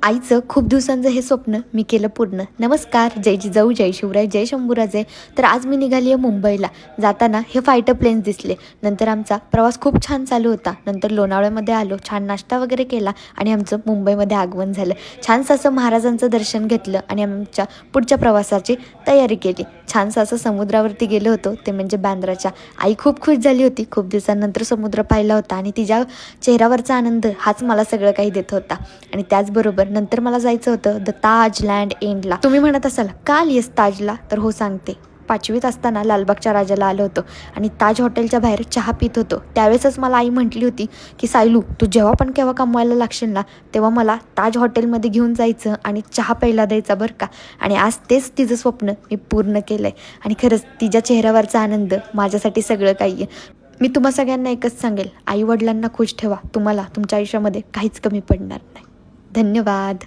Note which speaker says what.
Speaker 1: आईचं खूप दिवसांचं हे स्वप्न मी केलं पूर्ण. नमस्कार, जय जिजाऊ, जय शिवराय, जय शंभूराजे. तर आज मी निघाली आहे मुंबईला. जाताना हे फायटर प्लेन्स दिसले. नंतर आमचा प्रवास खूप छान चालू होता. नंतर लोणावळ्यामध्ये आलो, छान नाश्ता वगैरे केला आणि आमचं मुंबईमध्ये आगमन झालं. छानसं असं महाराजांचं दर्शन घेतलं आणि आमच्या पुढच्या प्रवासाची तयारी केली. छानसं असं समुद्रावरती गेलो होतो, ते म्हणजे बांद्राच्या. आई खूप खुश झाली होती. खूप दिवसांनंतर समुद्र पाहिला होता आणि तिच्या चेहऱ्यावरचा आनंद हाच मला सगळं काही देत होता. आणि त्याचबरोबर नंतर मला जायचं होतं द ताज लँड एंडला. तुम्ही म्हणत असाल का आलीस ताजला? तर हो सांगते. 5वीत असताना लालबागच्या राजाला आलो होतो आणि ताज हॉटेलच्या बाहेर चहा पित होतो. त्यावेळेसच मला आई म्हटली होती की सायलू, तू जेव्हा पण केव्हा कमवायला लागशील ना, तेव्हा मला ताज हॉटेलमध्ये घेऊन जायचं आणि चहा प्यायला द्यायचा बरं का. आणि आज तेच तिचं स्वप्न मी पूर्ण केलं आहे. आणि खरंच तिच्या चेहऱ्यावरचा आनंद माझ्यासाठी सगळं काही आहे. मी तुम्हा सगळ्यांना एकच सांगेल, आई वडिलांना खुश ठेवा. तुम्हाला तुमच्या आयुष्यामध्ये काहीच कमी पडणार नाही. धन्यवाद.